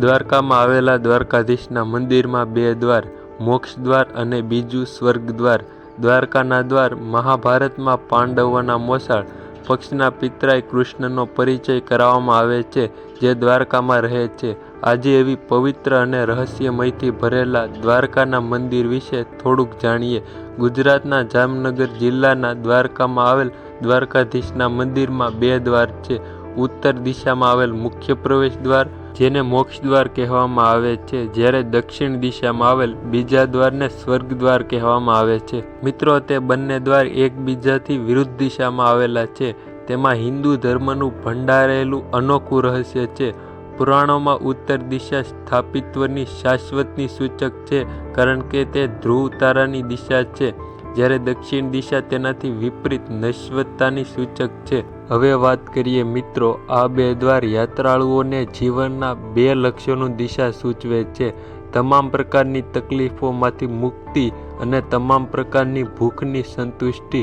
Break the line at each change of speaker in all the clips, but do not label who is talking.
દ્વારકામાં આવેલા દ્વારકાધીશના મંદિરમાં બે દ્વાર, મોક્ષ દ્વાર અને બીજું સ્વર્ગ દ્વાર. દ્વારકાના દ્વાર મહાભારતમાં પાંડવોના મોસાળ પક્ષના પિતરાઈ કૃષ્ણનો પરિચય કરાવવામાં આવે છે, જે દ્વારકામાં રહે છે. આજે એવી પવિત્ર અને રહસ્યમયથી ભરેલા દ્વારકાના મંદિર વિશે થોડુંક જાણીએ. ગુજરાતના જામનગર જિલ્લાના દ્વારકામાં આવેલ દ્વારકાધીશના મંદિરમાં બે દ્વાર છે. ઉત્તર દિશામાં આવેલ મુખ્ય પ્રવેશ દ્વાર, જેને મોક્ષ દ્વાર કહેવામાં આવે છે, જ્યારે દક્ષિણ દિશામાં આવેલ બીજા દ્વારને સ્વર્ગ દ્વાર કહેવામાં આવે છે. મિત્રો, તે બંને દ્વાર એકબીજાથી વિરુદ્ધ દિશામાં આવેલા છે. તેમાં હિન્દુ ધર્મનું ભંડારેલું અનોખું રહસ્ય છે. પુરાણોમાં ઉત્તર દિશા સ્થાપિત્વની શાશ્વતની સૂચક છે, કારણ કે તે ધ્રુવ તારાની દિશા છે, જ્યારે દક્ષિણ દિશા તેનાથી વિપરીત નશ્વરતાની સૂચક છે. હવે વાત કરીએ મિત્રો, આ બે દ્વાર યાત્રાળુઓને જીવનના બે લક્ષ્યોની દિશા સૂચવે છે: તમામ પ્રકારની તકલીફોમાંથી મુક્તિ અને તમામ પ્રકારની ભૂખની સંતુષ્ટિ.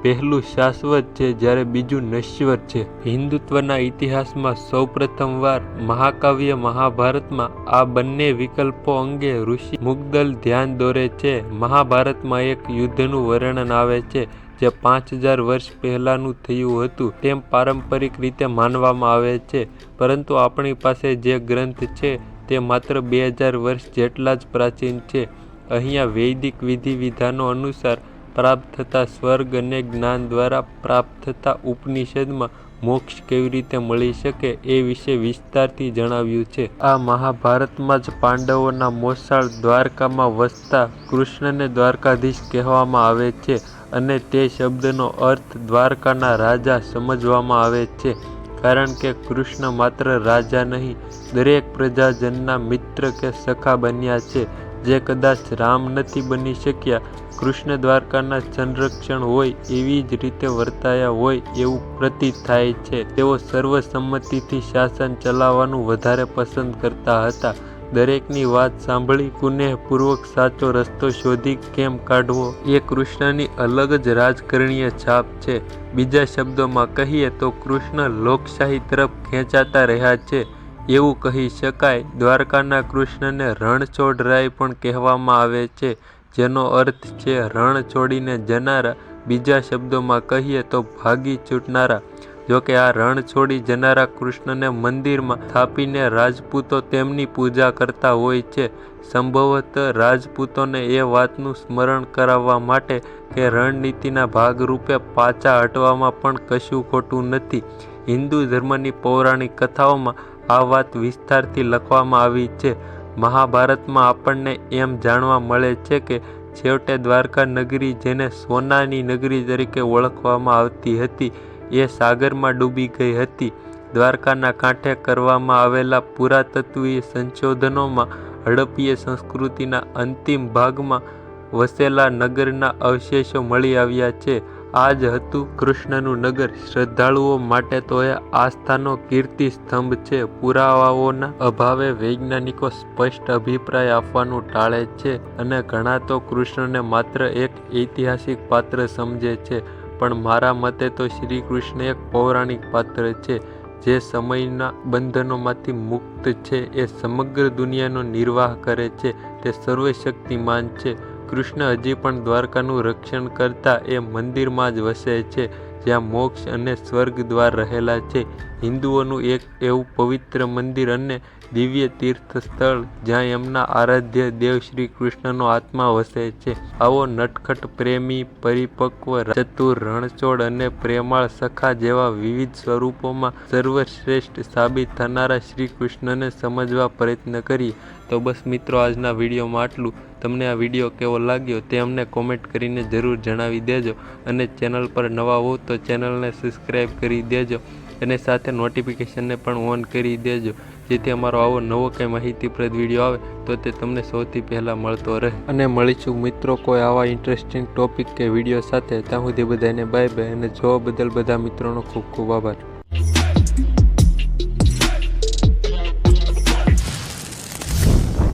પહેલું શાશ્વત છે, જ્યારે બીજું નશ્વર છે. હિન્દુત્વના ઇતિહાસમાં સૌપ્રથમવાર મહાકાવ્ય મહાભારતમાં આ બંને વિકલ્પો અંગે ઋષિ મુદ્ગલ ધ્યાન દોરે છે. મહાભારતમાં એક યુદ્ધનું વર્ણન આવે છે જે 5000 વર્ષ પહેલાંનું થયું હતું તેમ પારંપરિક રીતે માનવામાં આવે છે, પરંતુ આપણી પાસે જે ગ્રંથ છે તે માત્ર 2000 વર્ષ જેટલા જ પ્રાચીન છે. અહીંયા વૈદિક વિધિ વિધાનો અનુસાર પ્રાપ્ત થતા સ્વર્ગ અને જ્ઞાન દ્વારા પ્રાપ્ત થતા ઉપનિષદમાં મોક્ષ કેવી રીતે મળી શકે એ વિશે વિસ્તારથી જણાવ્યું છે. આ મહાભારતમાં જ પાંડવોના મોસાળ દ્વારકામાં વસતા કૃષ્ણને દ્વારકાધીશ કહેવામાં આવે છે, અને તે શબ્દનો અર્થ દ્વારકાના રાજા સમજવામાં આવે છે, કારણ કે કૃષ્ણ માત્ર રાજા નહીં, દરેક પ્રજાજનના મિત્ર કે સખા બન્યા છે, જે કદાચ રામ નથી બની શક્યા. કૃષ્ણ દ્વારકાના સંરક્ષણ હોય એવી જ રીતે વર્તાયા હોય એવું પ્રતીત થાય છે. તેઓ સર્વસંમતિથી શાસન ચલાવવાનું વધારે પસંદ કરતા હતા. દરેકની વાત સાંભળી કુનેહપૂર્વક સાચો રસ્તો શોધી કેમ કાઢવો, એ કૃષ્ણની અલગ જ રાજકારણીય છાપ છે. બીજા શબ્દોમાં કહીએ તો કૃષ્ણ લોકશાહી તરફ ખેંચાતા રહ્યા છે એવું કહી શકાય. દ્વારકાના કૃષ્ણને રણછોડરાય પણ કહેવામાં આવે છે, જેનો અર્થ છે રણ છોડીને જનારા. બીજા શબ્દોમાં કહીએ તો ભાગી છૂટનારા. જોકે આ રણ છોડી જનારા કૃષ્ણને મંદિરમાં સ્થાપીને રાજપૂતો તેમની પૂજા કરતા હોય છે. સંભવતઃ રાજપૂતોને એ વાતનું સ્મરણ કરાવવા માટે કે રણનીતિના ભાગરૂપે પાછા હટવામાં પણ કશું ખોટું નથી. હિન્દુ ધર્મની પૌરાણિક કથાઓમાં આ વાત વિસ્તારથી લખવામાં આવી છે. મહાભારતમાં આપણને એમ જાણવા મળે છે કે છેવટે દ્વારકા નગરી, જેને સોનાની નગરી તરીકે ઓળખવામાં આવતી હતી, એ સાગરમાં ડૂબી ગઈ હતી. દ્વારકાના કાંઠે કરવામાં આવેલા પુરાતત્વીય સંશોધનોમાં હડપ્પીય સંસ્કૃતિના અંતિમ ભાગમાં વસેલા નગરના અવશેષો મળી આવ્યા છે. આ જ હતું કૃષ્ણનું નગર. શ્રદ્ધાળુઓ માટે તો એ આસ્થાનો કીર્તિ સ્તંભ છે. પુરાવાઓના અભાવે વૈજ્ઞાનિકો સ્પષ્ટ અભિપ્રાય આપવાનું ટાળે છે, અને ઘણા તો કૃષ્ણને માત્ર એક ઐતિહાસિક પાત્ર સમજે છે. પણ મારા મતે તો શ્રી કૃષ્ણ એક પૌરાણિક પાત્ર છે, જે સમયના બંધનોમાંથી મુક્ત છે. એ સમગ્ર દુનિયાનો નિર્વાહ કરે છે. તે સર્વશક્તિમાન છે. કૃષ્ણ હજી પણ દ્વારકાનું રક્ષણ કરતા એ મંદિરમાં જ વસે છે, જ્યાં મોક્ષ અને સ્વર્ગ દ્વાર રહેલા છે. હિન્દુઓનું એક એવું પવિત્ર મંદિર અને દિવ્ય તીર્થ સ્થળ જ્યાં એમના આરાધ્ય દેવ શ્રી કૃષ્ણનો આત્મા વસે છે. આવો નટખટ, પ્રેમી, પરિપક્વ, ચતુર, રણછોડ અને પ્રેમાળ સખા જેવા વિવિધ સ્વરૂપોમાં સર્વશ્રેષ્ઠ સાબિત થનારા શ્રી કૃષ્ણને સમજવા પ્રયત્ન કરીએ. તો બસ મિત્રો, આજના વિડીયોમાં આટલું. તમને આ વિડીયો કેવો લાગ્યો તે અમને કોમેન્ટ કરીને જરૂર જણાવી દેજો, અને ચેનલ પર નવા હો તો ચેનલને સબસ્ક્રાઈબ કરી દેજો, અને સાથે નોટિફિકેશનને પણ ઓન કરી દેજો, જેથી અમારો આવો નવો કંઈ માહિતીપ્રદ વિડીયો આવે તો તે તમને સૌથી પહેલાં મળતો રહે. અને મળીશું મિત્રો કોઈ આવા ઇન્ટરેસ્ટિંગ ટોપિક કે વિડીયો સાથે. ત્યાં સુધી બધાને બાય બાય, અને જોવા બદલ બધા મિત્રોનો ખૂબ ખૂબ આભાર.